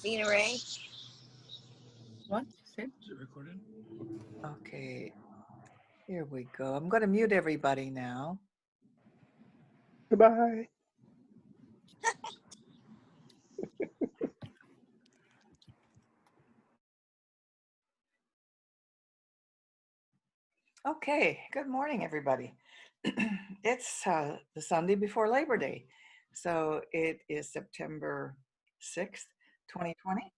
Tina Ray. What? Is it recorded? Okay, here we go. I'm going to mute everybody now. Goodbye. Okay, good morning, everybody. It's the Sunday before Labor Day. So it is September 6th, 2020.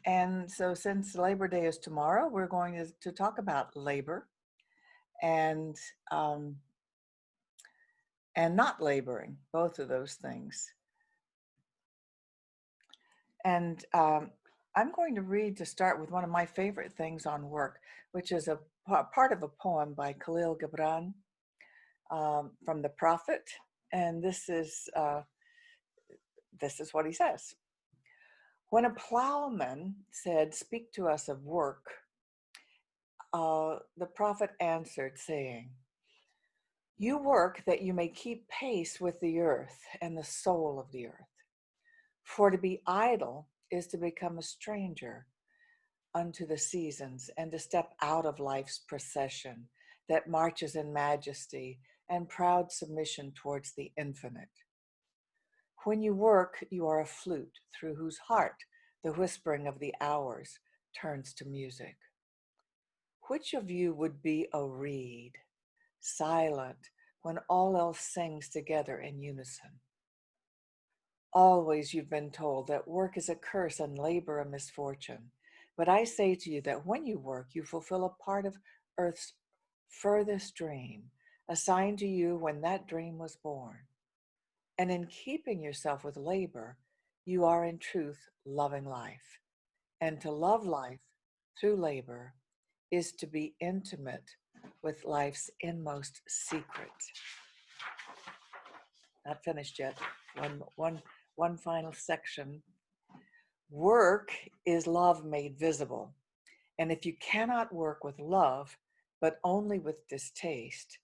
And so since Labor Day is tomorrow, we're going to talk about labor and not laboring, both of those things. And I'm going to read to start with one of my favorite things on work, which is a part of a poem by Khalil Gibran from the Prophet. And this is what he says. When a plowman said, "Speak to us of work," the prophet answered, saying, "You work that you may keep pace with the earth and the soul of the earth. For to be idle is to become a stranger unto the seasons, and to step out of life's procession that marches in majesty and proud submission towards the infinite. When you work, you are a flute through whose heart the whispering of the hours turns to music. Which of you would be a reed, silent when all else sings together in unison? Always you've been told that work is a curse and labor a misfortune. But I say to you that when you work, you fulfill a part of Earth's furthest dream, assigned to you when that dream was born. And in keeping yourself with labor, you are in truth loving life. And to love life through labor is to be intimate with life's inmost secret." Not finished yet. One final section. Work is love made visible. And if you cannot work with love, but only with distaste,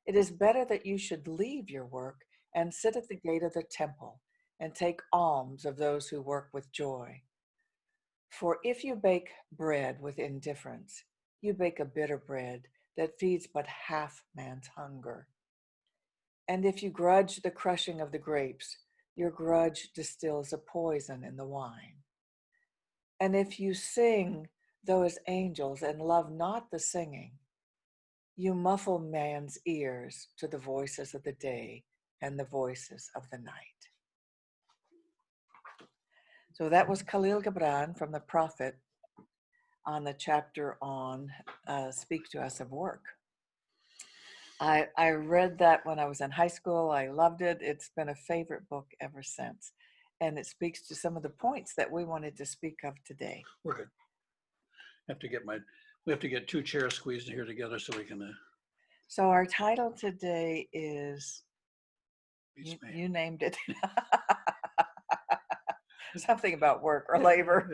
it is better that you should leave your work and sit at the gate of the temple and take alms of those who work with joy. For if you bake bread with indifference, you bake a bitter bread that feeds but half man's hunger. And if you grudge the crushing of the grapes, your grudge distills a poison in the wine. And if you sing, though as angels, and love not the singing, you muffle man's ears to the voices of the day and the voices of the night. So that was Khalil Gibran from the Prophet on the chapter on Speak to Us of Work. I read that when I was in high school. I loved it. It's been a favorite book ever since. And it speaks to some of the points that we wanted to speak of today. We're good. We have to get two chairs squeezed here together so we can. So our title today is, you named it. Something about work or labor.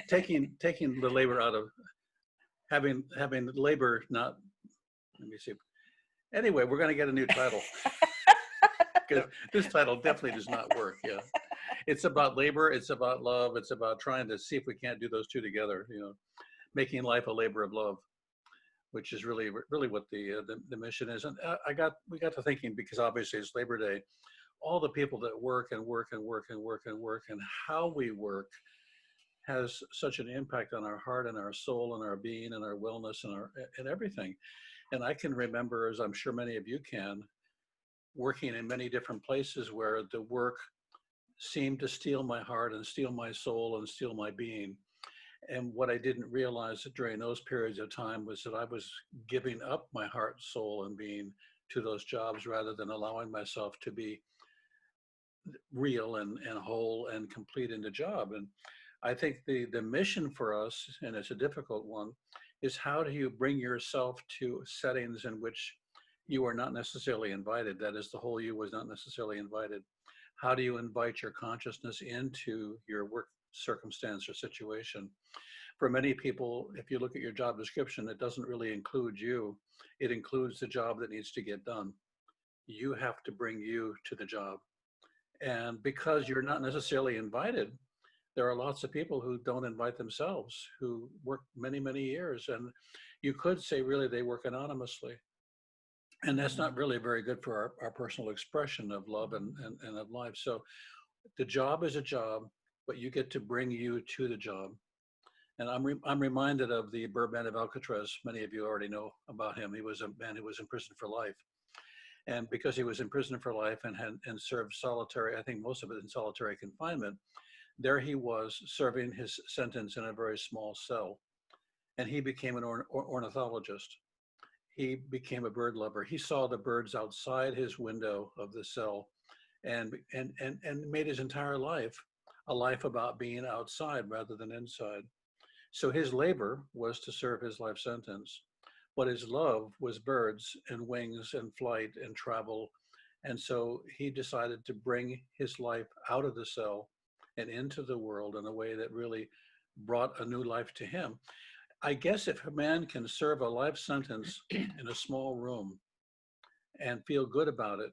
Taking the labor out of having labor not. Let me see. Anyway, we're going to get a new title because this title definitely does not work. Yeah, it's about labor. It's about love. It's about trying to see if we can't do those two together. You know, making life a labor of love, which is really what the mission is. And we got to thinking, because obviously it's Labor Day, all the people that work and how we work has such an impact on our heart and our soul and our being and our wellness and everything. And I can remember, as I'm sure many of you can, working in many different places where the work seemed to steal my heart and steal my soul and steal my being. And what I didn't realize during those periods of time was that I was giving up my heart, soul, and being to those jobs rather than allowing myself to be real and whole and complete in the job. And I think the mission for us, and it's a difficult one, is how do you bring yourself to settings in which you are not necessarily invited? That is, the whole you was not necessarily invited. How do you invite your consciousness into your work circumstance or situation? For many people, if you look at your job description, it doesn't really include you. It includes the job that needs to get done. You have to bring you to the job. And because you're not necessarily invited, there are lots of people who don't invite themselves, who work many, many years. And you could say really they work anonymously. And that's not really very good for our personal expression of love and of life. So the job is a job, but you get to bring you to the job. And I'm reminded of the Birdman of Alcatraz. Many of you already know about him. He was a man who was in prison for life. And because he was in prison for life and served solitary, I think most of it in solitary confinement, there he was serving his sentence in a very small cell. And he became an ornithologist. He became a bird lover. He saw the birds outside his window of the cell and made his entire life a life about being outside rather than inside. So his labor was to serve his life sentence, but his love was birds and wings and flight and travel. And so he decided to bring his life out of the cell and into the world in a way that really brought a new life to him. I guess if a man can serve a life sentence in a small room and feel good about it,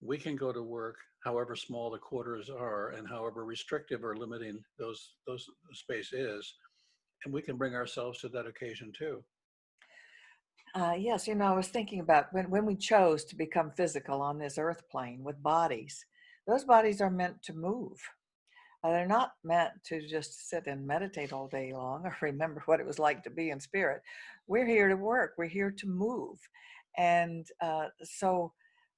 we can go to work, however small the quarters are and however restrictive or limiting those space is, and we can bring ourselves to that occasion too. Yes, I was thinking about when we chose to become physical on this earth plane with bodies, those bodies are meant to move. They're not meant to just sit and meditate all day long or remember what it was like to be in spirit. We're here to work. We're here to move. And so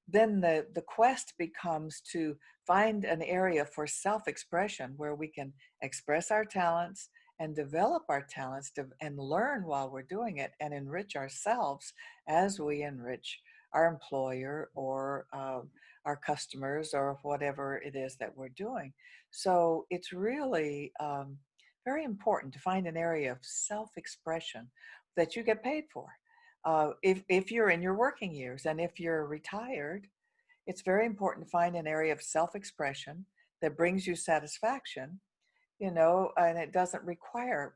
then the quest becomes to find an area for self-expression where we can express our talents and develop our talents and learn while we're doing it and enrich ourselves as we enrich our employer or our customers or whatever it is that we're doing. So it's really very important to find an area of self-expression that you get paid for. If you're in your working years and if you're retired, it's very important to find an area of self-expression that brings you satisfaction, and it doesn't require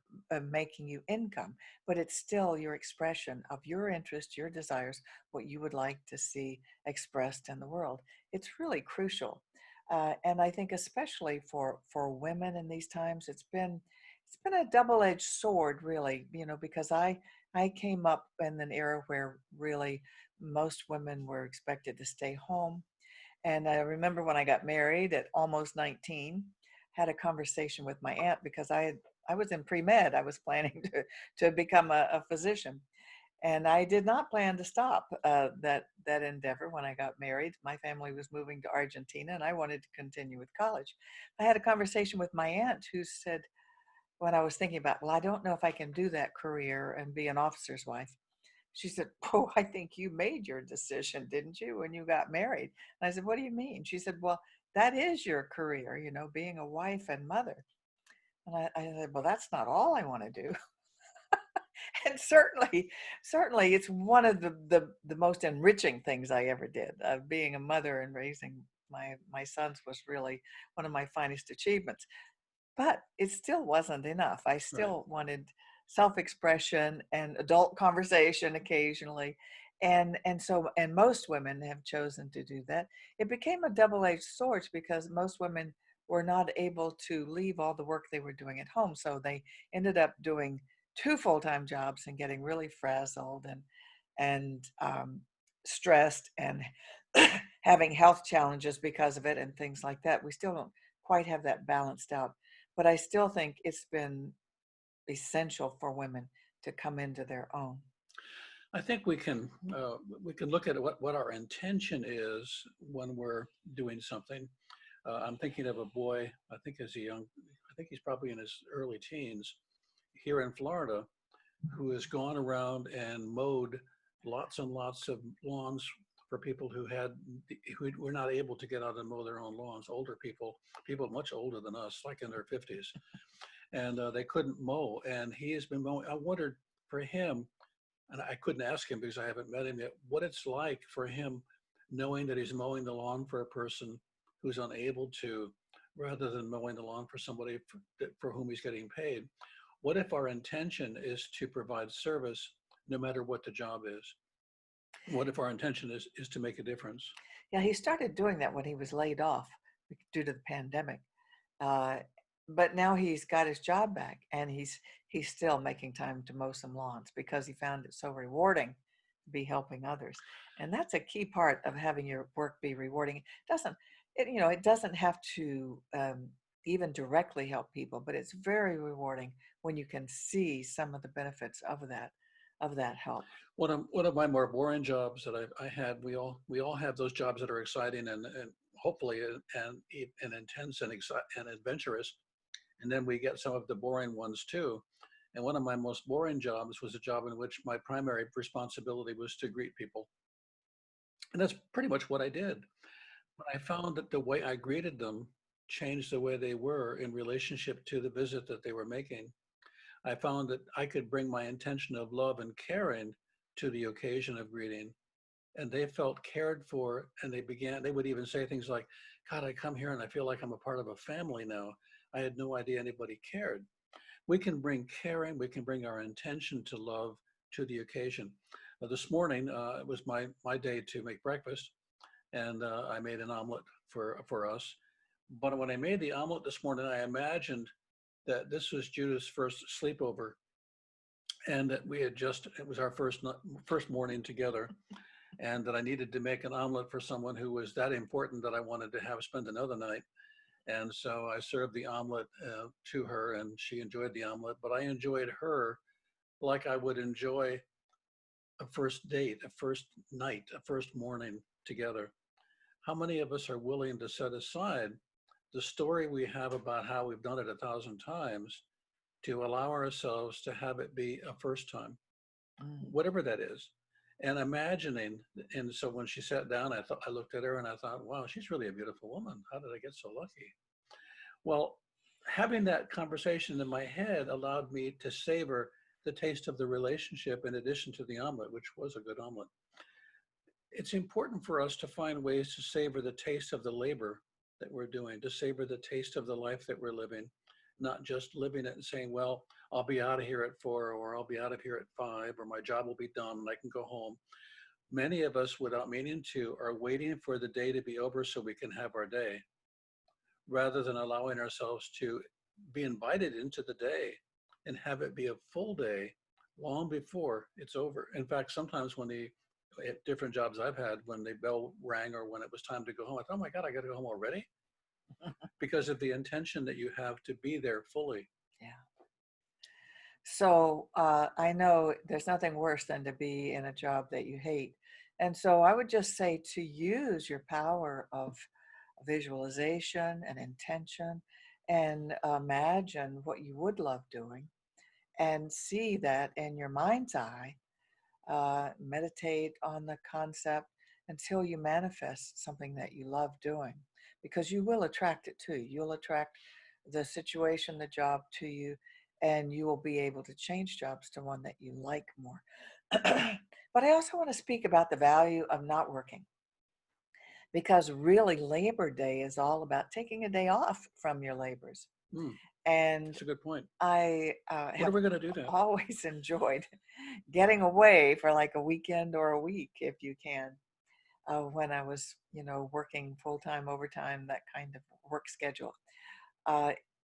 making you income, but it's still your expression of your interests, your desires, what you would like to see expressed in the world. It's really crucial. And I think especially for women in these times, it's been a double-edged sword, really, because I came up in an era where really most women were expected to stay home. And I remember when I got married at almost 19, had a conversation with my aunt because I was in pre-med. I was planning to become a physician. And I did not plan to stop that endeavor when I got married. My family was moving to Argentina and I wanted to continue with college. I had a conversation with my aunt who said, when I was thinking about, well, I don't know if I can do that career and be an officer's wife. She said, oh, I think you made your decision, didn't you, when you got married? And I said, what do you mean? She said, well, that is your career, being a wife and mother. And I said, well, that's not all I want to do. And certainly it's one of the most enriching things I ever did. Being a mother and raising my sons was really one of my finest achievements. But it still wasn't enough. I still wanted self-expression and adult conversation occasionally. And most women have chosen to do that. It became a double-edged sword because most women were not able to leave all the work they were doing at home. So they ended up doing 2 full-time jobs and getting really frazzled and stressed and having health challenges because of it and things like that. We still don't quite have that balanced out. But I still think it's been essential for women to come into their own. I think we can look at what our intention is when we're doing something. I'm thinking of a boy, I think he's probably in his early teens here in Florida, who has gone around and mowed lots and lots of lawns for people who were not able to get out and mow their own lawns, older people much older than us, like in their 50s. And they couldn't mow. And he has been mowing. I wondered for him, and I couldn't ask him because I haven't met him yet, what it's like for him knowing that he's mowing the lawn for a person who's unable to, rather than mowing the lawn for somebody for whom he's getting paid. What if our intention is to provide service no matter what the job is? What if our intention is to make a difference? Yeah, he started doing that when he was laid off due to the pandemic. Uh, but now he's got his job back, and he's still making time to mow some lawns because he found it so rewarding to be helping others. And that's a key part of having your work be rewarding. It doesn't have to even directly help people, but it's very rewarding when you can see some of the benefits of that help. One of my more boring jobs that I had, we all have those jobs that are exciting and hopefully and intense and adventurous, and then we get some of the boring ones too. And one of my most boring jobs was a job in which my primary responsibility was to greet people, and that's pretty much what I did. But I found that the way I greeted them changed the way they were in relationship to the visit that they were making. I found that I could bring my intention of love and caring to the occasion of greeting, and they felt cared for, and they would even say things like, God, I come here and I feel like I'm a part of a family now. I had no idea anybody cared. We can bring caring, we can bring our intention to love to the occasion. This morning, it was my day to make breakfast, and I made an omelet for us. But when I made the omelet this morning, I imagined that this was Judith's first sleepover, and that it was our first morning together, and that I needed to make an omelet for someone who was that important that I wanted to have spend another night. And so I served the omelet to her, and she enjoyed the omelet, but I enjoyed her like I would enjoy a first date, a first night, a first morning together. How many of us are willing to set aside the story we have about how we've done it 1,000 times to allow ourselves to have it be a first time, whatever that is? And imagining, and so when she sat down, I looked at her and I thought, wow, she's really a beautiful woman. How did I get so lucky? Well, having that conversation in my head allowed me to savor the taste of the relationship in addition to the omelet, which was a good omelet. It's important for us to find ways to savor the taste of the labor that we're doing, to savor the taste of the life that we're living, not just living it and saying, well, I'll be out of here at 4, or I'll be out of here at 5, or my job will be done and I can go home. Many of us, without meaning to, are waiting for the day to be over so we can have our day, rather than allowing ourselves to be invited into the day and have it be a full day long before it's over. In fact, sometimes at different jobs I've had, when the bell rang or when it was time to go home, I thought, oh my God, I got to go home already? Because of the intention that you have to be there fully. Yeah. So I know there's nothing worse than to be in a job that you hate. And so I would just say to use your power of visualization and intention and imagine what you would love doing and see that in your mind's eye. Meditate on the concept until you manifest something that you love doing, because you will attract it to you. You'll attract the situation, the job to you, and you will be able to change jobs to one that you like more. But I also want to speak about the value of not working, because really Labor Day is all about taking a day off from your labors. And that's a good point. I what are we going to do now? always enjoyed getting away for like a weekend or a week if you can. When I was, working full-time, overtime, that kind of work schedule.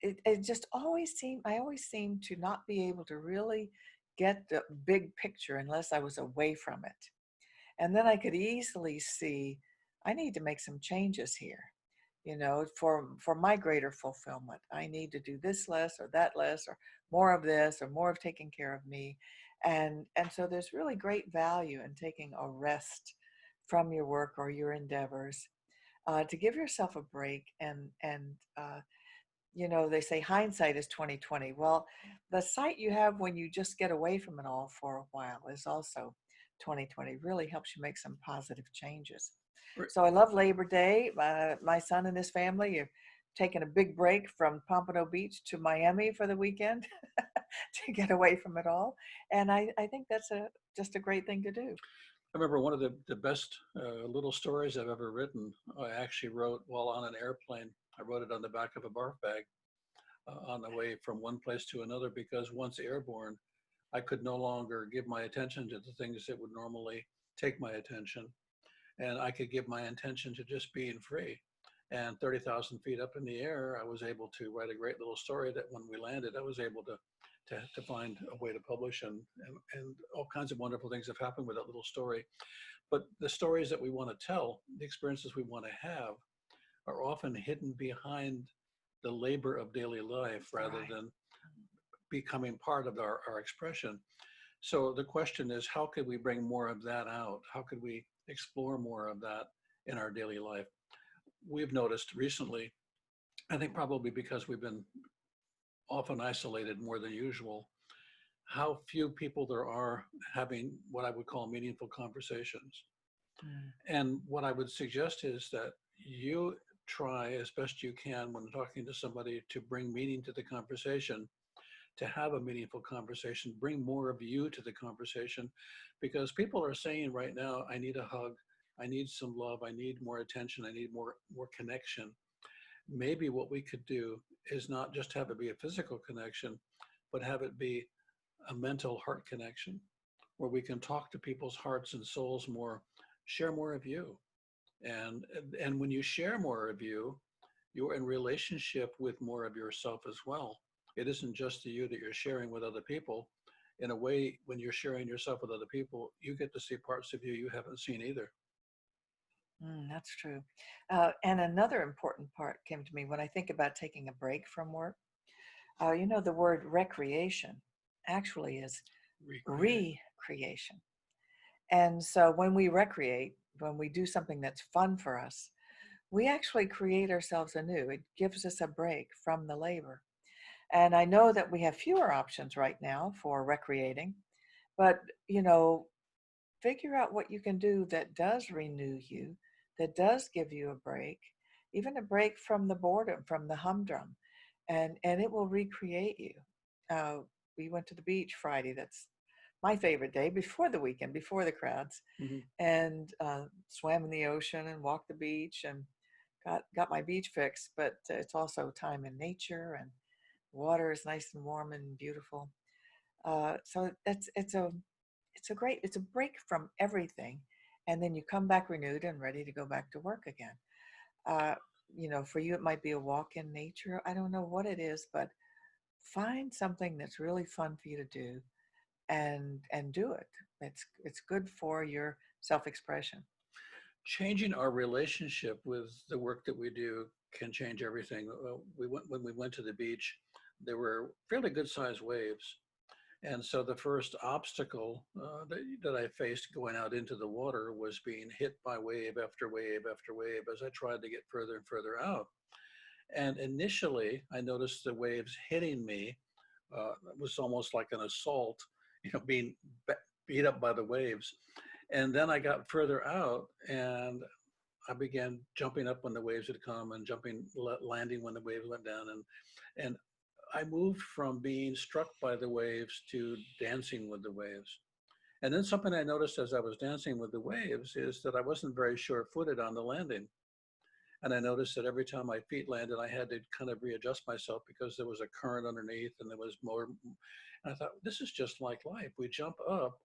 It just I always seemed to not be able to really get the big picture unless I was away from it. And then I could easily see, I need to make some changes here, for my greater fulfillment. I need to do this less or that less, or more of this or more of taking care of me. And so there's really great value in taking a rest from your work or your endeavors, to give yourself a break. They say hindsight is 2020. Well, the sight you have when you just get away from it all for a while is also 2020. Really helps you make some positive changes. So I love Labor Day. My son and his family have taken a big break from Pompano Beach to Miami for the weekend to get away from it all. And I think that's just a great thing to do. I remember one of the best little stories I've ever written, I actually wrote while on an airplane. I wrote it on the back of a barf bag on the way from one place to another, because once airborne, I could no longer give my attention to the things that would normally take my attention. And I could give my attention to just being free. And 30,000 feet up in the air, I was able to write a great little story that when we landed, I was able to find a way to publish, and all kinds of wonderful things have happened with that little story. But the stories that we want to tell, the experiences we want to have, are often hidden behind the labor of daily life rather than becoming part of our expression. So the question is, how could we bring more of that out? How could we explore more of that in our daily life? We've noticed recently, I think probably because we've been often isolated more than usual, how few people there are having what I would call meaningful conversations. And what I would suggest is that you try as best you can when talking to somebody to bring meaning to the conversation, to have a meaningful conversation, bring more of you to the conversation, because people are saying right now, I need a hug, I need some love, I need more attention, I need more connection. Maybe what we could do is not just have it be a physical connection, but have it be a mental heart connection where we can talk to people's hearts and souls more, share more of you. And when you share more of you, you're in relationship with more of yourself as well. It isn't just the you that you're sharing with other people. In a way, when you're sharing yourself with other people, you get to see parts of you haven't seen either. That's true. And another important part came to me when I think about taking a break from work. The word recreation actually is recreation. And so when we recreate, when we do something that's fun for us, we actually create ourselves anew. It gives us a break from the labor. And I know that we have fewer options right now for recreating, but, figure out what you can do that does renew you, that does give you a break, even a break from the boredom, from the humdrum, and it will recreate you. We went to the beach Friday. That's my favorite day before the weekend, before the crowds, and swam in the ocean and walked the beach and got my beach fix. But it's also time in nature, and water is nice and warm and beautiful. So it's a break from everything, and then you come back renewed and ready to go back to work again. Uh, for you it might be a walk in nature. I don't know what it is, but find something that's really fun for you to do, and do it. It's good for your self-expression. Changing our relationship with the work that we do can change everything. When we went to the beach, there were fairly good sized waves. And so the first obstacle that I faced going out into the water was being hit by wave after wave after wave as I tried to get further and further out. And initially, I noticed the waves hitting me. It was almost like an assault, being beat up by the waves. And then I got further out, and I began jumping up when the waves had come, and landing when the waves went down. And I moved from being struck by the waves to dancing with the waves. And then something I noticed as I was dancing with the waves is that I wasn't very sure-footed on the landing. And I noticed that every time my feet landed, I had to kind of readjust myself because there was a current underneath and there was more. And I thought, this is just like life. We jump up,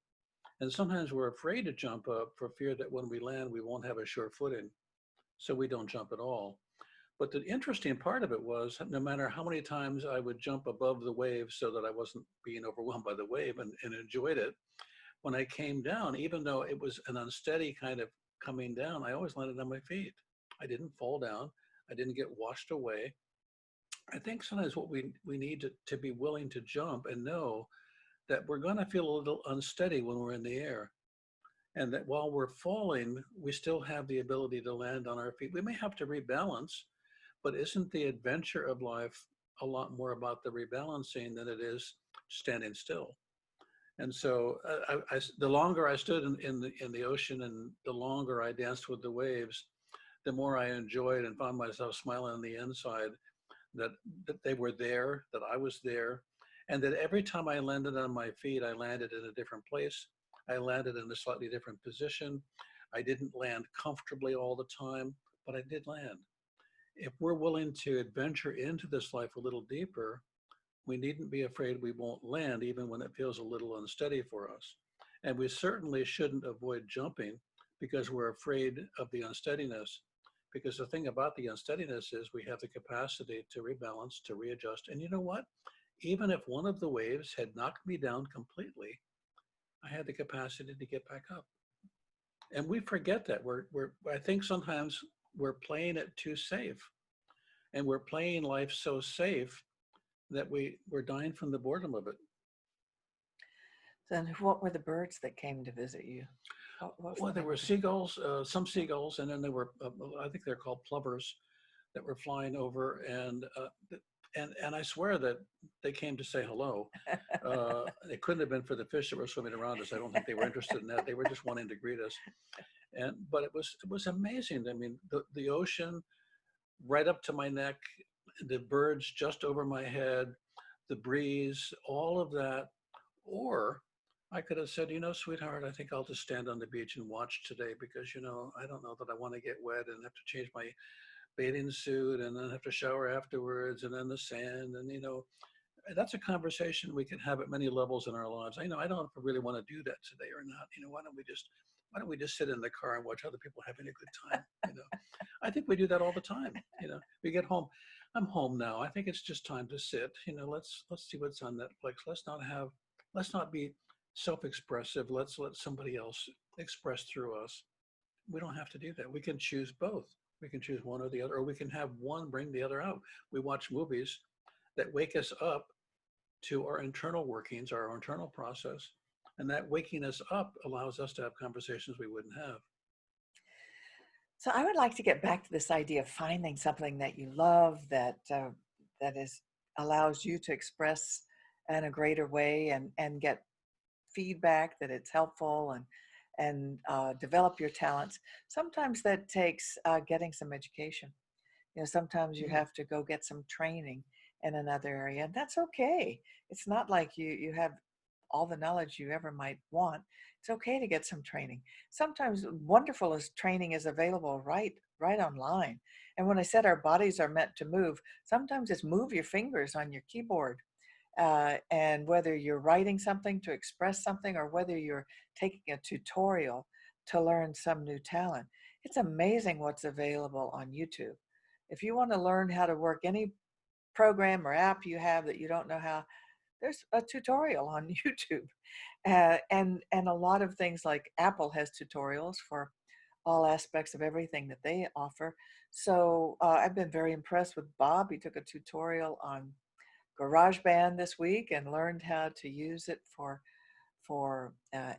and sometimes we're afraid to jump up for fear that when we land, we won't have a sure footing. So we don't jump at all. But the interesting part of it was no matter how many times I would jump above the wave so that I wasn't being overwhelmed by the wave and enjoyed it, when I came down, even though it was an unsteady kind of coming down, I always landed on my feet. I didn't fall down. I didn't get washed away. I think sometimes what we need to be willing to jump and know that we're going to feel a little unsteady when we're in the air. And that while we're falling, we still have the ability to land on our feet. We may have to rebalance, but isn't the adventure of life a lot more about the rebalancing than it is standing still? And so the longer I stood in the ocean and the longer I danced with the waves, the more I enjoyed and found myself smiling on the inside that they were there, that I was there, and that every time I landed on my feet, I landed in a different place. I landed in a slightly different position. I didn't land comfortably all the time, but I did land. If we're willing to adventure into this life a little deeper, we needn't be afraid we won't land even when it feels a little unsteady for us. And we certainly shouldn't avoid jumping because we're afraid of the unsteadiness. Because the thing about the unsteadiness is we have the capacity to rebalance, to readjust. And you know what? Even if one of the waves had knocked me down completely, I had the capacity to get back up. And we forget that. I think sometimes we're playing it too safe. And we're playing life so safe that we're dying from the boredom of it. Then what were the birds that came to visit you? Well, there were seagulls, some seagulls, and then there were, I think they're called plovers, that were flying over, and I swear that they came to say hello. It couldn't have been for the fish that were swimming around us. I don't think they were interested in that. They were just wanting to greet us. But it was amazing. I mean, the ocean right up to my neck, the birds just over my head, the breeze, all of that. Or I could have said, sweetheart, I think I'll just stand on the beach and watch today because, I don't know that I want to get wet and have to change my bathing suit and then have to shower afterwards and then the sand. And, that's a conversation we can have at many levels in our lives. I don't really want to do that today or not. Why don't we just sit in the car and watch other people having a good time? I think we do that all the time. We get home. I'm home now. I think it's just time to sit. Let's see what's on Netflix. Let's not be self-expressive. Let's let somebody else express through us. We don't have to do that. We can choose both. We can choose one or the other, or we can have one bring the other out. We watch movies that wake us up to our internal workings, our internal process, and that waking us up allows us to have conversations we wouldn't have. So I would like to get back to this idea of finding something that you love that allows you to express in a greater way and get feedback that it's helpful and develop your talents. Sometimes that takes getting some education. Sometimes you have to go get some training in another area, and that's okay. It's not like you have all the knowledge you ever might want. It's okay to get some training. Sometimes wonderful as training is available right online. And when I said our bodies are meant to move, sometimes it's move your fingers on your keyboard. And whether you're writing something to express something or whether you're taking a tutorial to learn some new talent, it's amazing what's available on YouTube. If you want to learn how to work any program or app you have that you don't know how, there's a tutorial on YouTube. And a lot of things, like Apple has tutorials for all aspects of everything that they offer. So I've been very impressed with Bob. He took a tutorial on GarageBand this week and learned how to use it for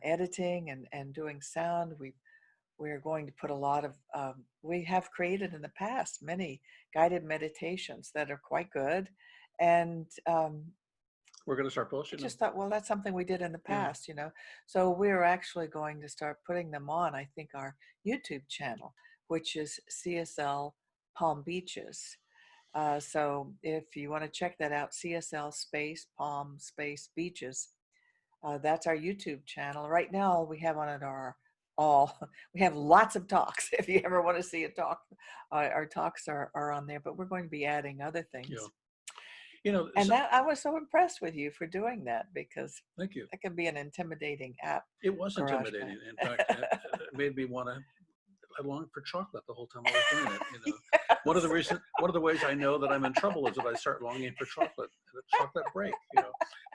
editing and doing sound. We're going to put a lot of, we have created in the past many guided meditations that are quite good. And we're going to start posting them. Just thought, well, that's something we did in the past, So we're actually going to start putting them on, I think, our YouTube channel, which is CSL Palm Beaches. So if you want to check that out, CSL space Palm space Beaches, that's our YouTube channel. Right now we have on it we have lots of talks. If you ever want to see a talk, our talks are on there, but we're going to be adding other things. Yeah. And that, I was so impressed with you for doing that, because thank you. That can be an intimidating app. It was intimidating. In fact, it made me want to. I longed for chocolate the whole time I was doing it. Yes. One of the ways I know that I'm in trouble is if I start longing for chocolate, a chocolate break.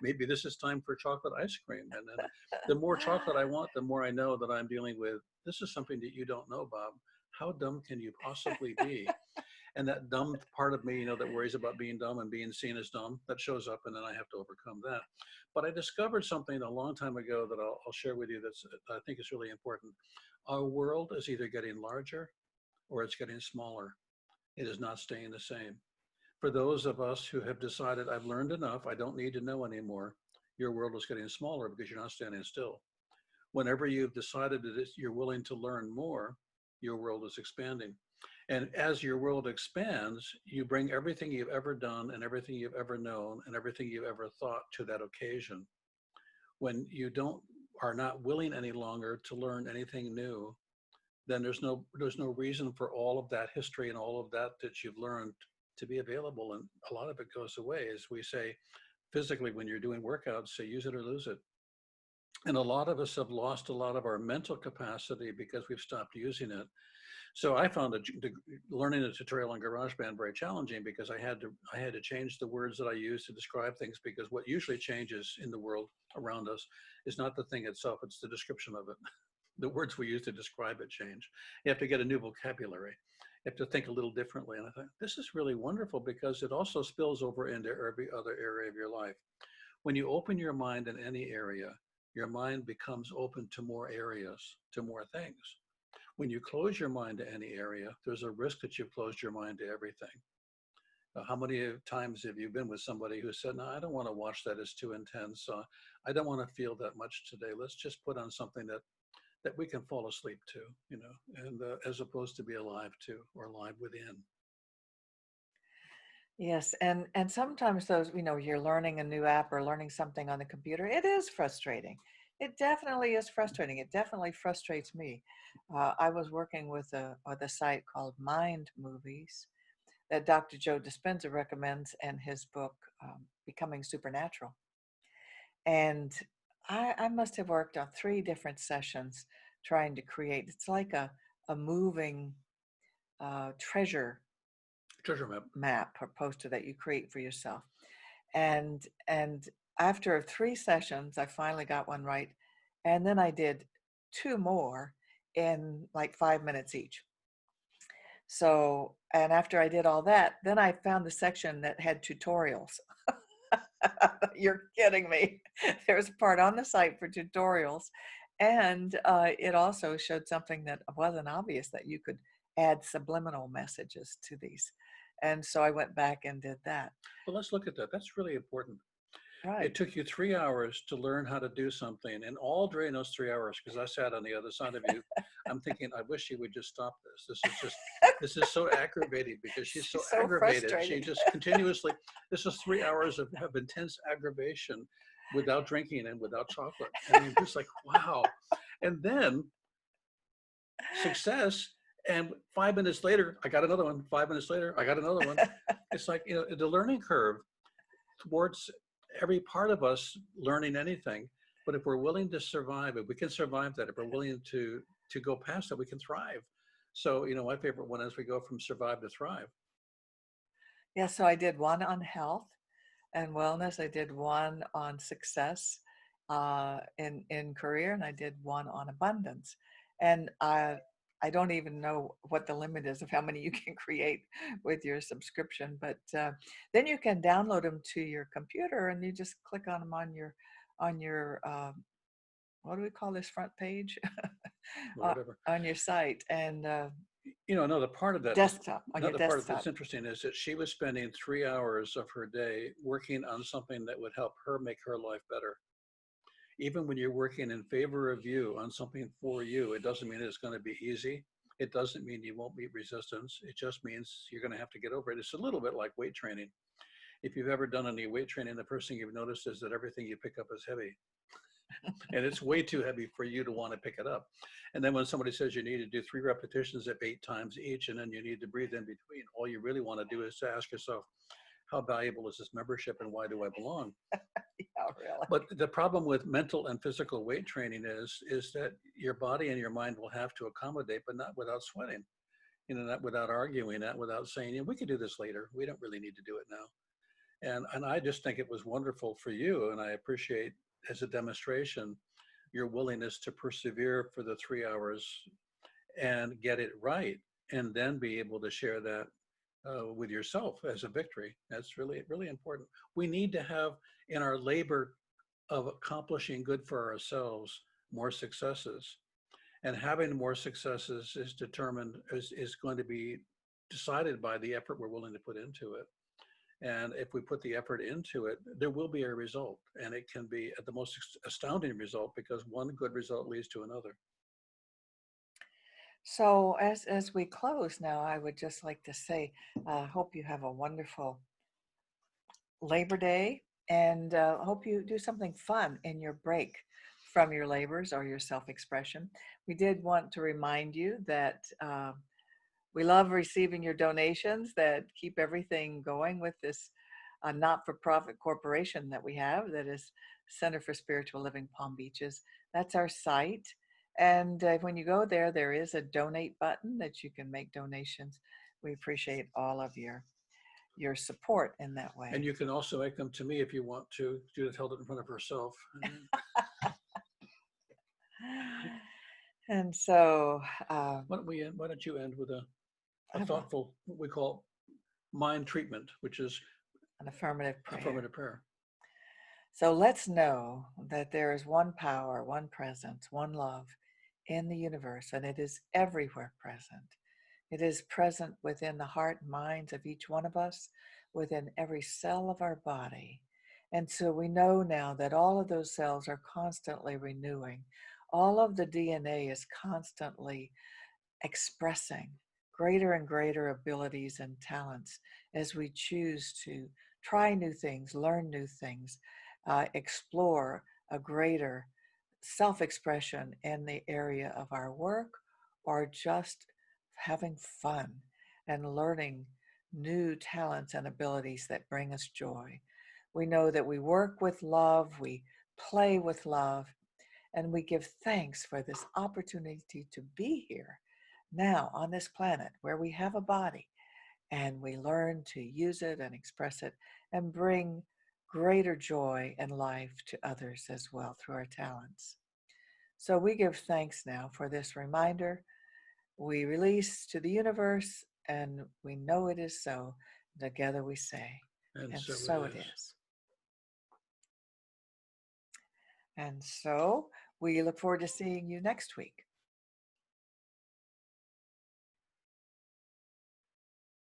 Maybe this is time for chocolate ice cream. And then the more chocolate I want, the more I know that I'm dealing with. This is something that you don't know, Bob. How dumb can you possibly be? And that dumb part of me, that worries about being dumb and being seen as dumb, that shows up, and then I have to overcome that. But I discovered something a long time ago that I'll share with you that's I think is really important. Our world is either getting larger or it's getting smaller. It is not staying the same. For those of us who have decided, I've learned enough, I don't need to know anymore, your world is getting smaller because you're not standing still. Whenever you've decided that you're willing to learn more, your world is expanding. And as your world expands, you bring everything you've ever done and everything you've ever known and everything you've ever thought to that occasion. When you are not willing any longer to learn anything new, then there's no reason for all of that history and all of that you've learned to be available. And a lot of it goes away. As we say physically, when you're doing workouts, say use it or lose it. And a lot of us have lost a lot of our mental capacity because we've stopped using it. So I found learning the tutorial on GarageBand very challenging because I had to change the words that I use to describe things, because what usually changes in the world around us is not the thing itself, it's the description of it. The words we use to describe it change. You have to get a new vocabulary. You have to think a little differently. And I thought, this is really wonderful because it also spills over into every other area of your life. When you open your mind in any area, your mind becomes open to more areas, to more things. When you close your mind to any area, there's a risk that you've closed your mind to everything. How many times have you been with somebody who said, no, I don't want to watch that, it's too intense. I don't want to feel that much today. Let's just put on something that we can fall asleep to, and as opposed to be alive to or alive within. Yes, and sometimes those, you're learning a new app or learning something on the computer. It is frustrating. It definitely is frustrating. It definitely frustrates me. I was working with a site called Mind Movies that Dr. Joe Dispenza recommends in his book, Becoming Supernatural. And I must have worked on 3 different sessions trying to create. It's like a moving treasure Map or poster that you create for yourself. And after 3 sessions, I finally got one right. And then I did 2 more in like 5 minutes each. So, and after I did all that, then I found the section that had tutorials. You're kidding me. There's a part on the site for tutorials. And it also showed something that wasn't obvious, that you could add subliminal messages to these. And so I went back and did that. Well, let's look at that. That's really important. Right. It took you 3 hours to learn how to do something, and all during those 3 hours, because I sat on the other side of you, I'm thinking, I wish she would just stop this. This is so aggravating, because she's so aggravated. She just continuously, this is 3 hours of intense aggravation without drinking and without chocolate. I mean, just like, wow. And then success. And 5 minutes later, I got another one. 5 minutes later, I got another one. It's like, the learning curve towards every part of us learning anything. But if we're willing to survive, if we can survive that, if we're willing to go past that, we can thrive. So, my favorite one is we go from survive to thrive. Yeah, so I did one on health and wellness. I did one on success in career, and I did one on abundance. And I don't even know what the limit is of how many you can create with your subscription, but then you can download them to your computer, and you just click on them on your what do we call this, front page? Whatever. On your site, and another part of that desktop, on your another part of desktop. that's interesting is that she was spending 3 hours of her day working on something that would help her make her life better. Even when you're working in favor of you on something for you, it doesn't mean it's going to be easy. It doesn't mean you won't meet resistance. It just means you're going to have to get over it. It's a little bit like weight training. If you've ever done any weight training, the first thing you've noticed is that everything you pick up is heavy. And it's way too heavy for you to want to pick it up. And then when somebody says you need to do 3 repetitions at 8 times each, and then you need to breathe in between, all you really want to do is to ask yourself, how valuable is this membership, and why do I belong? Yeah, really. But the problem with mental and physical weight training is that your body and your mind will have to accommodate, but not without sweating, not without arguing, not without saying, we could do this later. We don't really need to do it now. And I just think it was wonderful for you, and I appreciate, as a demonstration, your willingness to persevere for the 3 hours and get it right, and then be able to share that with yourself as a victory. That's really, really important. We need to have, in our labor of accomplishing good for ourselves, more successes. And having more successes is going to be decided by the effort we're willing to put into it. And if we put the effort into it, there will be a result. And it can be the most astounding result, because one good result leads to another. So as we close now, I would just like to say, hope you have a wonderful Labor Day, and hope you do something fun in your break from your labors or your self-expression. We did want to remind you that we love receiving your donations that keep everything going with this not-for-profit corporation that we have, that is Center for Spiritual Living Palm Beaches. That's our site. And when you go there, there is a donate button that you can make donations. We appreciate all of your support in that And way. you can also make them to me if you want to. Judith held it in front of herself. And so, Why don't you end with a I will, thoughtful, what we call mind treatment, which is an affirmative prayer. affirmative prayer. So let's know that there is one power, one presence, one love in the universe, and it is everywhere present. It is present within the heart and minds of each one of us, within every cell of our body. And so we know now that all of those cells are constantly renewing. All of the DNA is constantly expressing greater and greater abilities and talents as we choose to try new things, learn new things, explore a greater self-expression in the area of our work, or just having fun and learning new talents and abilities that bring us joy. We know that we work with love, we play with love, and we give thanks for this opportunity to be here now on this planet where we have a body, and we learn to use it and express it and bring greater joy and life to others as well through our talents. So we give thanks now for this reminder. We release to the universe, and we know it is so. Together we say, and so it is. And so we look forward to seeing you next week.